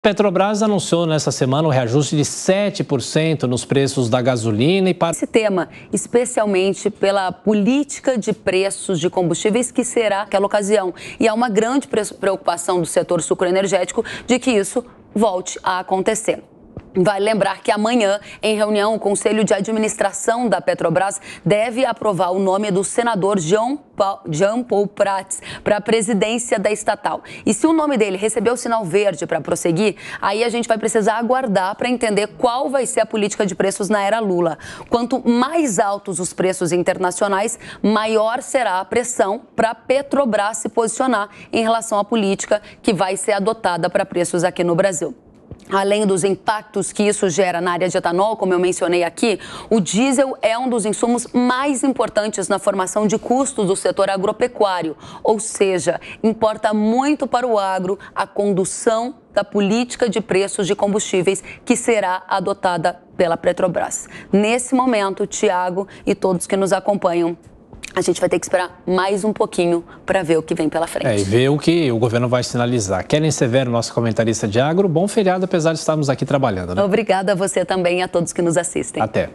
Petrobras anunciou nesta semana o reajuste de 7% nos preços da gasolina e para esse tema, especialmente pela política de preços de combustíveis que será aquela ocasião. E há uma grande preocupação do setor sucroenergético de que isso volte a acontecer. Vale lembrar que amanhã, em reunião, o Conselho de Administração da Petrobras deve aprovar o nome do senador Jean Paul Prats para a presidência da estatal. E se o nome dele receber o sinal verde para prosseguir, aí a gente vai precisar aguardar para entender qual vai ser a política de preços na era Lula. Quanto mais altos os preços internacionais, maior será a pressão para a Petrobras se posicionar em relação à política que vai ser adotada para preços aqui no Brasil. Além dos impactos que isso gera na área de etanol, como eu mencionei aqui, o diesel é um dos insumos mais importantes na formação de custos do setor agropecuário. Ou seja, importa muito para o agro a condução da política de preços de combustíveis que será adotada pela Petrobras. Nesse momento, Tiago e todos que nos acompanham, a gente vai ter que esperar mais um pouquinho para ver o que vem pela frente. E ver o que o governo vai sinalizar. Kellen Severo, nosso comentarista de agro, bom feriado, apesar de estarmos aqui trabalhando, né? Obrigada a você também e a todos que nos assistem. Até.